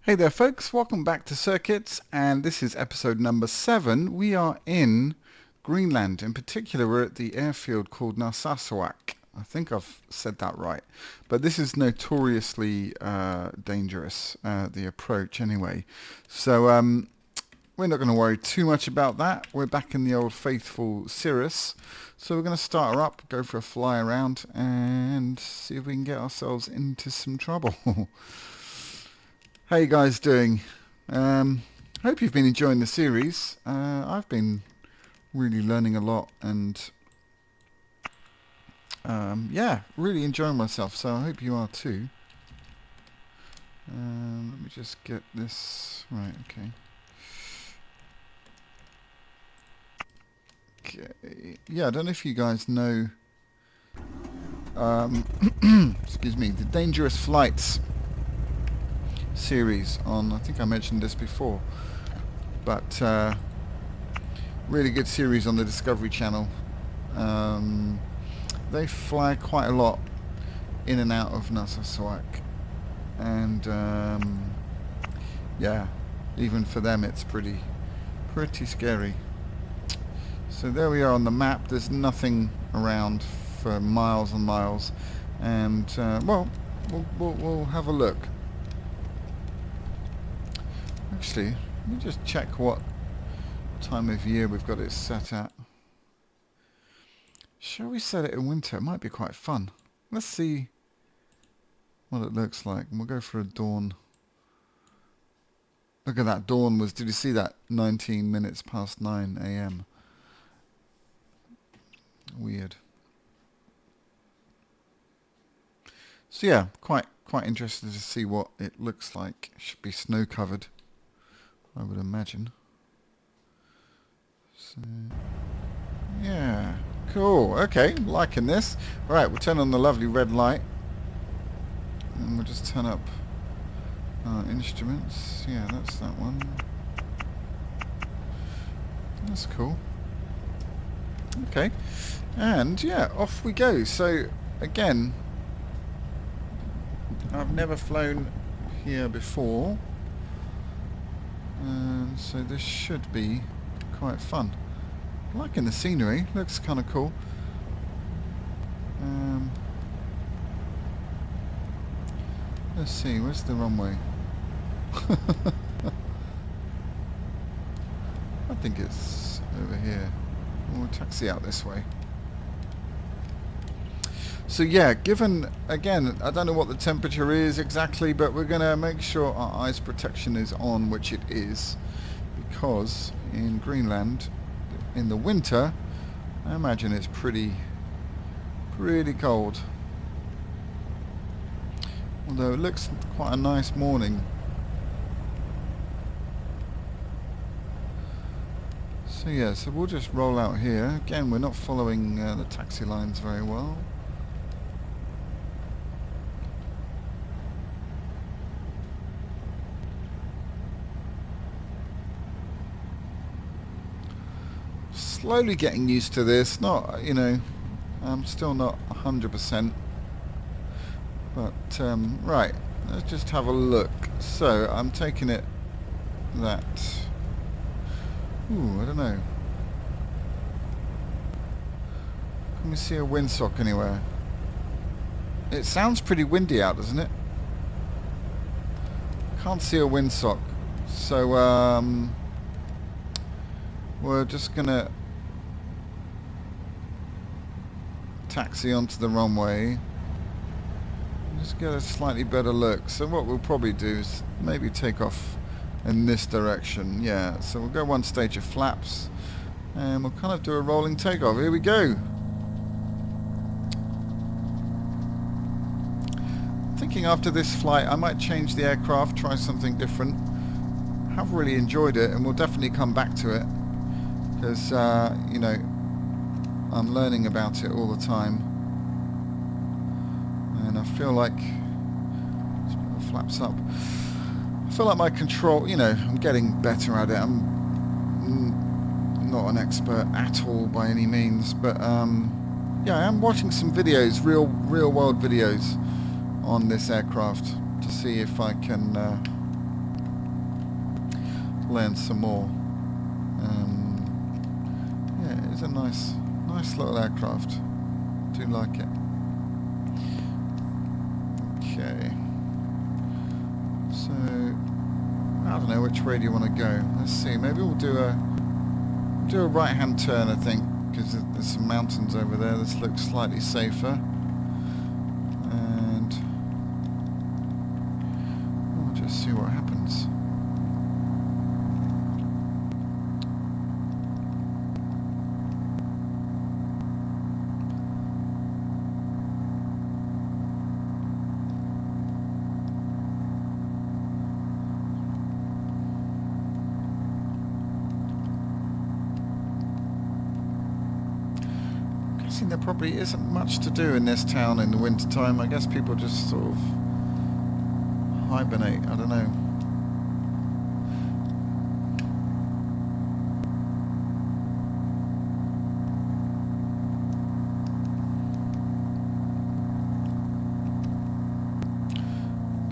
Hey there folks, welcome back to Circuits, and this is episode number 7. We are in Greenland. In particular, we're at the airfield called Narsarsuaq. I think I've said that right. But this is notoriously dangerous, the approach anyway. So we're not going to worry too much about that. We're back in the old faithful Cirrus. So we're going to start her up, go for a fly around, and see if we can get ourselves into some trouble. How you guys doing? Hope you've been enjoying the series. I've been really learning a lot and yeah, really enjoying myself, so I hope you are too. Let me just get this right. Okay, yeah, I don't know if you guys know excuse me, the Dangerous Flights series on, I think I mentioned this before, but really good series on the Discovery Channel. They fly quite a lot in and out of Narsarsuaq, and yeah, even for them it's pretty scary. So there we are on the map. There's nothing around for miles and miles, and well, we'll have a look. Actually, let me just check what time of year we've got it set at. Shall we set it in winter? It might be quite fun. Let's see what it looks like. And we'll go for a dawn. Look at that, dawn was, did you see that? 19 minutes past 9 AM. Weird. So yeah, quite interested to see what it looks like. It should be snow covered, I would imagine. So, yeah, cool. Okay, liking this. Right, we'll turn on the lovely red light, and we'll just turn up our instruments. Yeah, that's that one. That's cool. Okay, and yeah, off we go. So again, I've never flown here before, and so this should be quite fun. Liking the scenery, looks kind of cool. Let's see, where's the runway? I think it's over here. We'll taxi out this way. So yeah, given, again, I don't know what the temperature is exactly, but we're going to make sure our ice protection is on, which it is, because in Greenland, in the winter, I imagine it's pretty cold. Although it looks quite a nice morning. So yeah, so we'll just roll out here. Again, we're not following the taxi lines very well. Slowly getting used to this. Not, you know, I'm still not 100%. But right, let's just have a look. So I'm taking it that. Ooh, I don't know. Can we see a windsock anywhere? It sounds pretty windy out, doesn't it? Can't see a windsock. So we're just gonna taxi onto the runway. Just get a slightly better look. So what we'll probably do is maybe take off in this direction. Yeah, so we'll go one stage of flaps and we'll kind of do a rolling takeoff. Here we go. Thinking after this flight I might change the aircraft, try something different. Have really enjoyed it, and we'll definitely come back to it, because you know, I'm learning about it all the time, and I feel like, let's put the flaps up, I feel like my control, you know, I'm getting better at it. I'm not an expert at all by any means, but yeah, I am watching some videos, real world videos on this aircraft to see if I can learn some more. Yeah, it's a nice little aircraft. Do like it. Okay. So I don't know which way do you want to go. Let's see. Maybe we'll do a right-hand turn, I think, because there's some mountains over there. This looks slightly safer. And we'll just see what happens. There probably isn't much to do in this town in the winter time. I guess people just sort of hibernate. I don't know.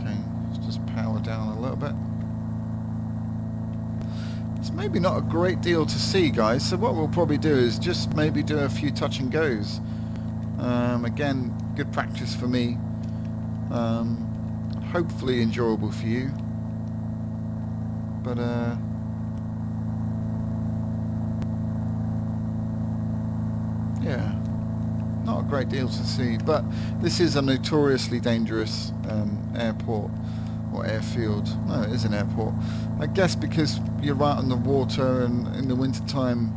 Okay, let's just power down a little bit. Maybe not a great deal to see, guys, so what we'll probably do is just maybe do a few touch and goes. Again, good practice for me, hopefully enjoyable for you, but yeah, not a great deal to see, but this is a notoriously dangerous airport. Or airfield. No, it is an airport. I guess because you're right on the water, and in the winter time,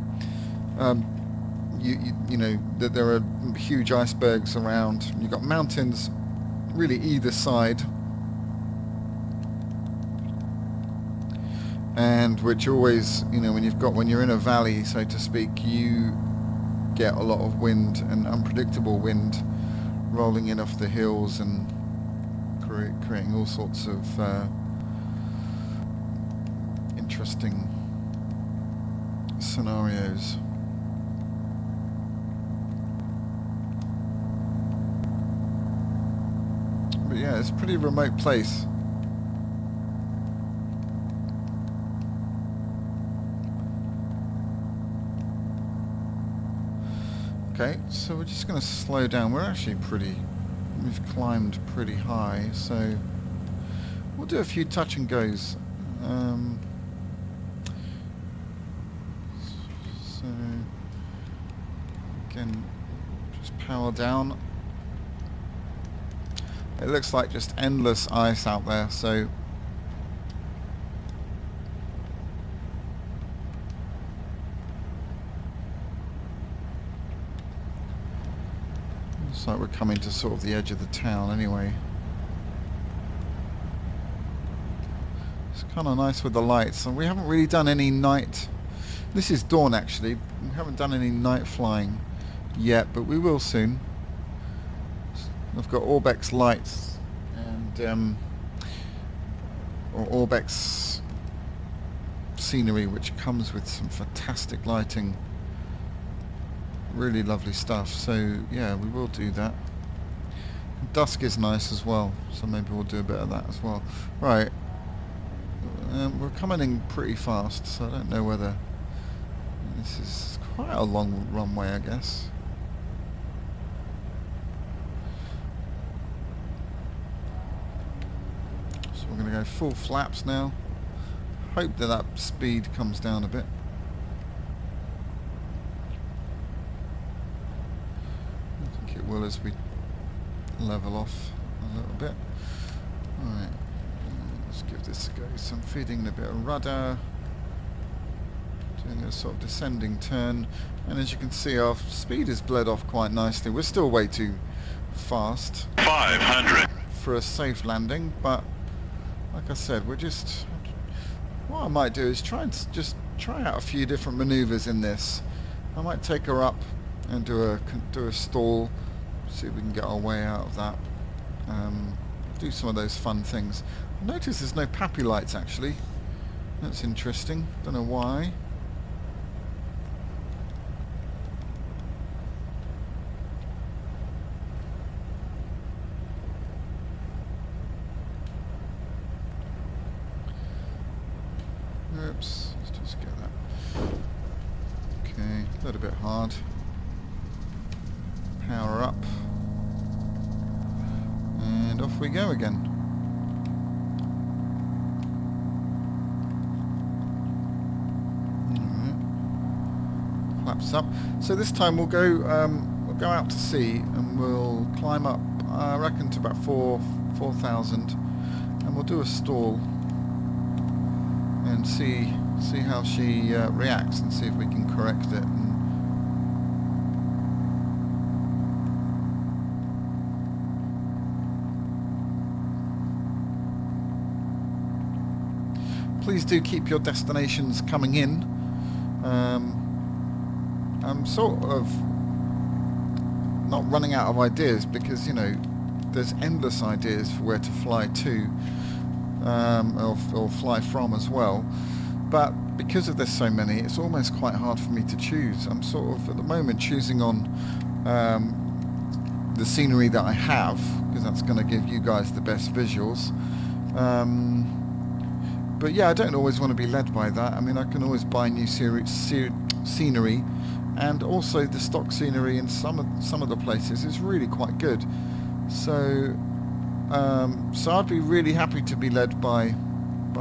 you know that there are huge icebergs around. You've got mountains, really either side, and which always, you know, when you're in a valley, so to speak, you get a lot of wind and unpredictable wind rolling in off the hills and creating all sorts of interesting scenarios. But yeah, it's a pretty remote place. Okay, so we're just going to slow down. We're actually we've climbed pretty high, so we'll do a few touch and goes. So again, just power down. It looks like just endless ice out there, so looks like we're coming to sort of the edge of the town anyway. It's kind of nice with the lights, and we haven't really done any night. This is dawn actually. We haven't done any night flying yet, but we will soon. I've got ORBX lights and or ORBX Scenery, which comes with some fantastic lighting. Really lovely stuff, so yeah, we will do that. Dusk is nice as well, so maybe we'll do a bit of that as well. Right, we're coming in pretty fast, so I don't know whether this is quite a long runway, I guess. So we're going to go full flaps now. Hope that that speed comes down a bit. I think it will as we level off a little bit. Alright, let's give this a go. So I'm feeding a bit of rudder, doing a sort of descending turn, and as you can see our speed is bled off quite nicely. We're still way too fast 500 for a safe landing, but like I said, we're just, what I might do is try out a few different maneuvers in this. I might take her up and do a stall, see if we can get our way out of that. Do some of those fun things. Notice there's no PAPI lights actually. That's interesting. Don't know why. Oops. a bit hard. Power up. And off we go again. Flaps up. So this time we'll go out to sea and we'll climb up, I reckon, to about 4,000, and we'll do a stall and see how she reacts and see if we can correct it. And please do keep your destinations coming in. I'm sort of not running out of ideas because, you know, there's endless ideas for where to fly to, or fly from as well. But because of there's so many, it's almost quite hard for me to choose. I'm sort of at the moment choosing on the scenery that I have, because that's going to give you guys the best visuals. But yeah, I don't always want to be led by that. I mean, I can always buy new scenery, and also the stock scenery in some of the places is really quite good. So so I'd be really happy to be led by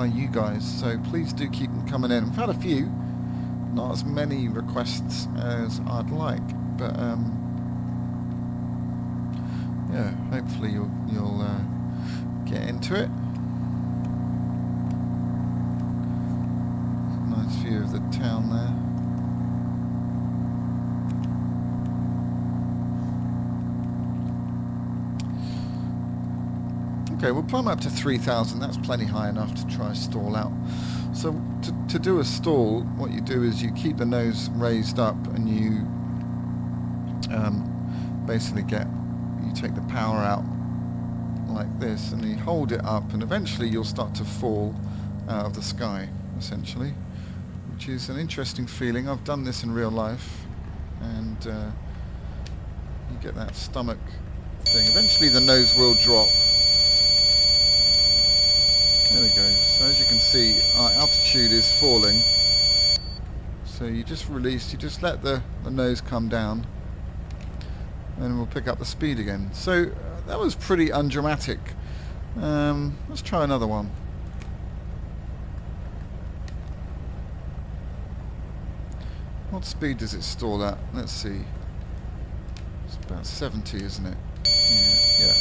you guys. So please do keep them coming in. I've had a few, not as many requests as I'd like, but yeah, hopefully you'll get into it. Nice view of the town there. Okay, we'll climb up to 3,000. That's plenty high enough to try stall out. So to do a stall, what you do is you keep the nose raised up, and you basically you take the power out like this, and you hold it up, and eventually you'll start to fall out of the sky, essentially, which is an interesting feeling. I've done this in real life, and you get that stomach thing. Eventually the nose will drop. There we go. So as you can see, our altitude is falling. So you just let the nose come down, and we'll pick up the speed again. So that was pretty undramatic. Let's try another one. What speed does it stall at? Let's see. It's about 70, isn't it? Yeah.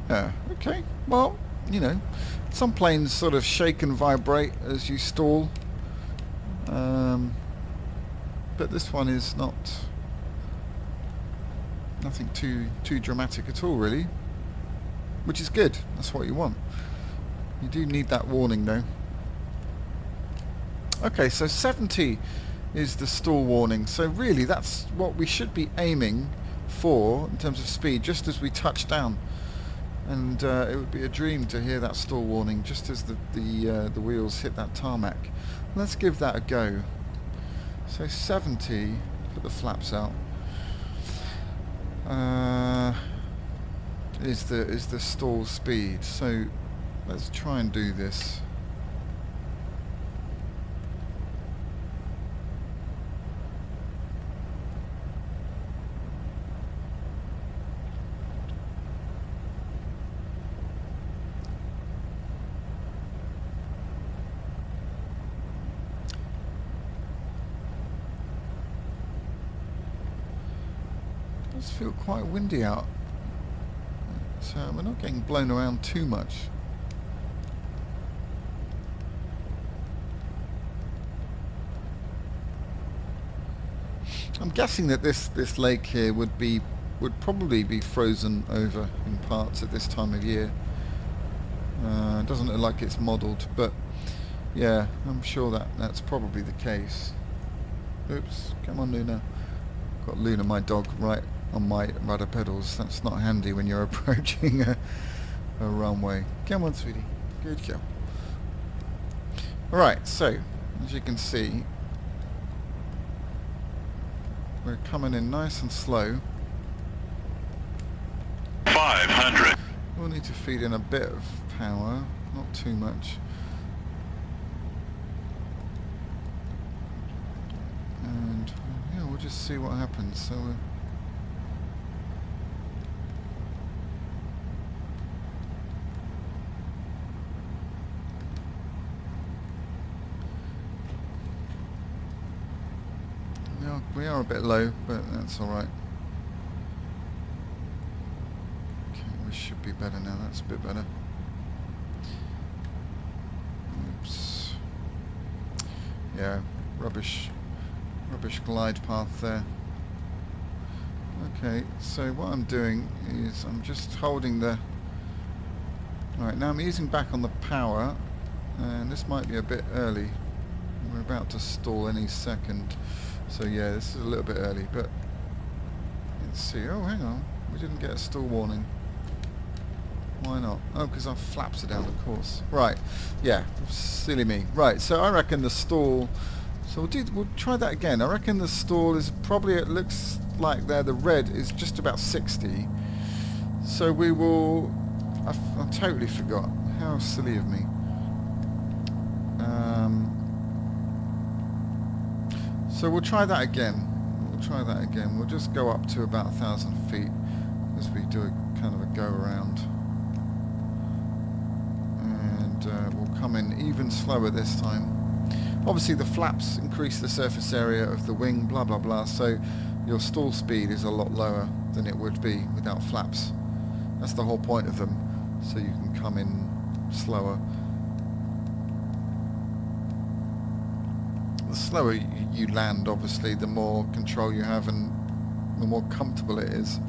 Yeah, okay. Well, you know, some planes sort of shake and vibrate as you stall. But this one is nothing too dramatic at all, really. Which is good. That's what you want. You do need that warning, though. Okay, so 70 is the stall warning. So really, that's what we should be aiming for in terms of speed, just as we touch down. And it would be a dream to hear that stall warning just as the wheels hit that tarmac. Let's give that a go. So 70, put the flaps out, is the stall speed. So let's try and do this. It does feel quite windy out, so we're not getting blown around too much. I'm guessing that this lake here would probably be frozen over in parts at this time of year. It doesn't look like it's modelled, but yeah, I'm sure that's probably the case. Oops, come on, Luna. Got Luna, my dog, right on my rudder pedals. That's not handy when you're approaching a runway. Come on, sweetie. Good girl. Alright, so as you can see, we're coming in nice and slow. 500. We'll need to feed in a bit of power, not too much. And yeah, we'll just see what happens. So yeah, we are a bit low, but that's all right. Should be better now. That's a bit better. Oops. Yeah, rubbish glide path there. Okay, so what I'm doing is I'm just holding the... Alright, now I'm easing back on the power, and this might be a bit early. We're about to stall any second. So yeah, this is a little bit early, but let's see. Oh, hang on. We didn't get a stall warning. Why not? Oh, because our flaps are down, of course. Right. Yeah. Silly me. Right. So I reckon the stall. So we'll try that again. I reckon the stall is probably. It looks like there. The red is just about 60. So we will. I totally forgot. How silly of me. So we'll try that again. We'll just go up to about 1,000 feet as we do a kind of a go around. We'll come in even slower this time. Obviously the flaps increase the surface area of the wing, blah blah blah, so your stall speed is a lot lower than it would be without flaps. That's the whole point of them, so you can come in slower. The slower you land, obviously, the more control you have and the more comfortable it is.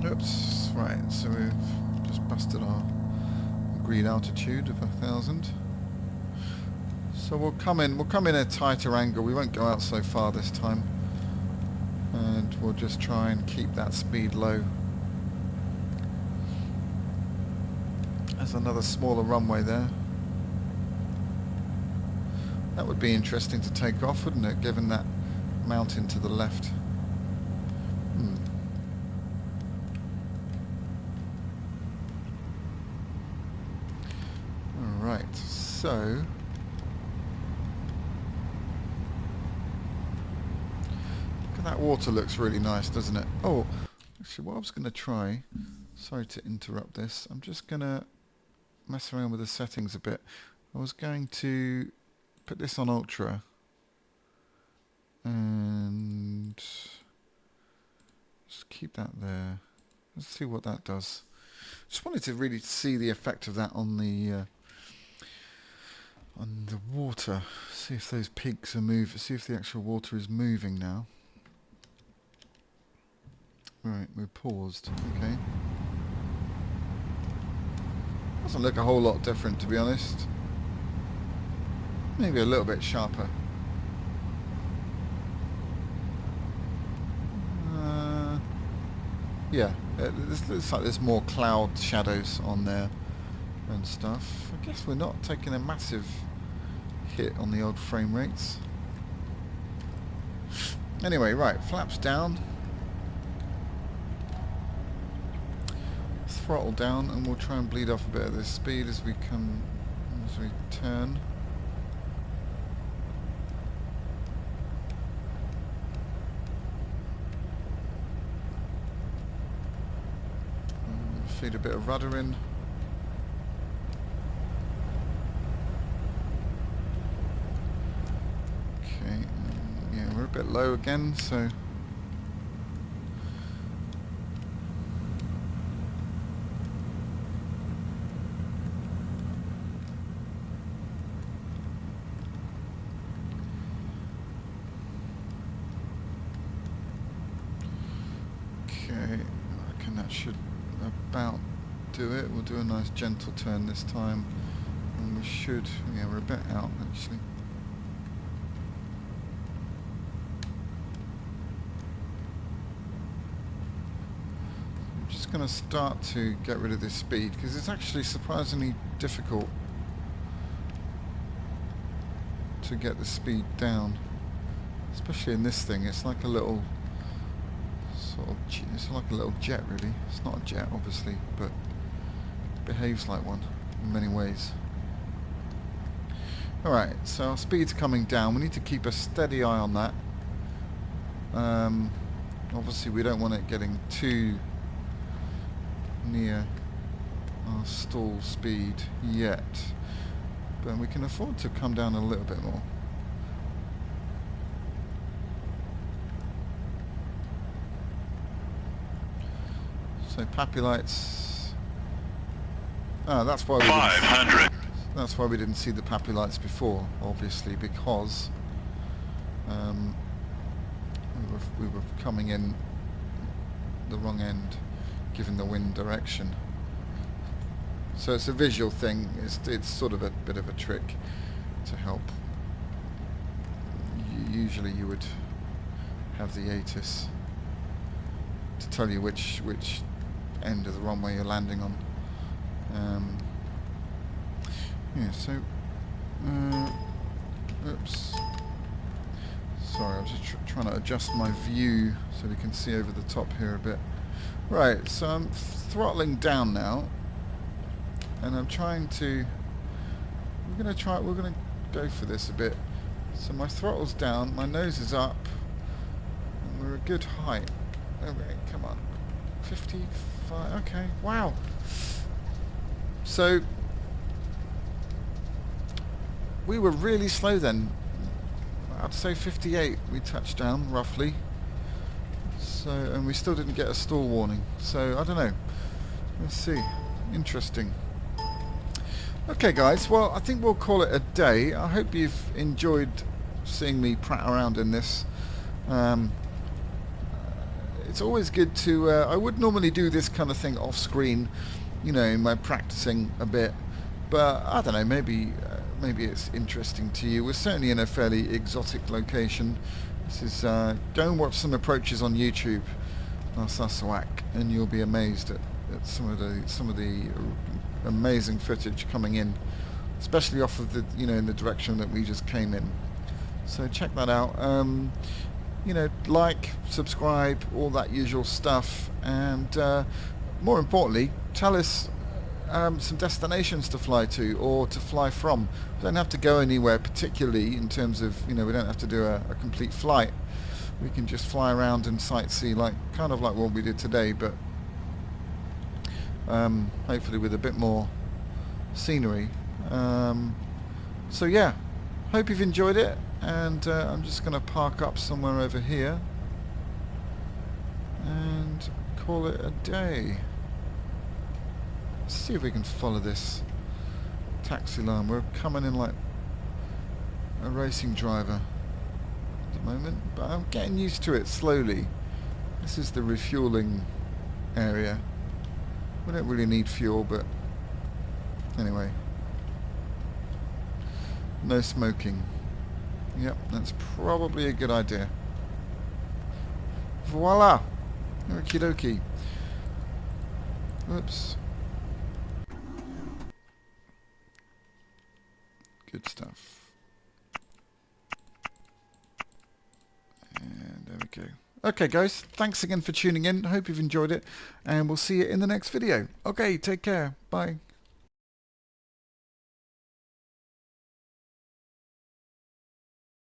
Oops, right, so we've just busted our agreed altitude of 1,000. So we'll come in a tighter angle. We won't go out so far this time. And we'll just try and keep that speed low. There's another smaller runway there. That would be interesting to take off, wouldn't it, given that mountain to the left. Alright, so look at that water, looks really nice, doesn't it? Oh, actually what I was going to try, sorry to interrupt this, I'm just going to mess around with the settings a bit. I was going to put this on ultra and just keep that there. Let's see what that does. Just wanted to really see the effect of that on the water. See if those peaks are moving. See if the actual water is moving now. Right, we're paused. Okay. Doesn't look a whole lot different, to be honest. Maybe a little bit sharper. Yeah, it looks like there's more cloud shadows on there and stuff. I guess we're not taking a massive hit on the old frame rates. Anyway, right, flaps down. Throttle down, and we'll try and bleed off a bit of this speed as we turn. Feed a bit of rudder in. Okay, yeah, we're a bit low again, so okay, I reckon that should about do it. We'll do a nice gentle turn this time, and we should, yeah, we're a bit out actually. I'm just going to start to get rid of this speed because it's actually surprisingly difficult to get the speed down, especially in this thing. It's like a little sort of, it's like a little jet really. It's not a jet obviously, but it behaves like one in many ways. Alright, so our speed's coming down. We need to keep a steady eye on that. Obviously we don't want it getting too near our stall speed yet, but we can afford to come down a little bit more. So Pappy lights. Ah, that's why we 500. That's why we didn't see the Pappy lights before, obviously, because we were coming in the wrong end, given the wind direction. So it's a visual thing. It's sort of a bit of a trick to help. Usually you would have the Asus to tell you which end of the runway you're landing on. Yeah, so oops, sorry, I was just trying to adjust my view so we can see over the top here a bit. Right, so I'm throttling down now, and I'm trying to, we're going to go for this a bit. So my throttle's down, my nose is up, and we're a good height. Okay, come on, 55, okay, wow. So we were really slow then. I'd say 58 we touched down roughly. So, and we still didn't get a stall warning. So I don't know. Let's see. Interesting. Okay guys, well I think we'll call it a day. I hope you've enjoyed seeing me prat around in this. It's always good to, I would normally do this kind of thing off screen, you know, in my practicing a bit, but I don't know, maybe it's interesting to you. We're certainly in a fairly exotic location. This is, go and watch some approaches on YouTube, Narsarsuaq, and you'll be amazed at some of the amazing footage coming in, especially off of the, you know, in the direction that we just came in. So check that out. You know, like, subscribe, all that usual stuff, and more importantly, tell us some destinations to fly to or to fly from. We don't have to go anywhere particularly in terms of, you know, we don't have to do a complete flight. We can just fly around and sightsee, like kind of like what we did today, but hopefully with a bit more scenery. So yeah, hope you've enjoyed it, and I'm just going to park up somewhere over here and call it a day. Let's see if we can follow this taxi line. We're coming in like a racing driver at the moment, but I'm getting used to it slowly. This is the refueling area. We don't really need fuel, but anyway. No smoking. Yep, that's probably a good idea. Voila! Okie dokie. Oops. Good stuff. And there we go. Okay guys, thanks again for tuning in. I hope you've enjoyed it, and we'll see you in the next video. Okay, take care. Bye.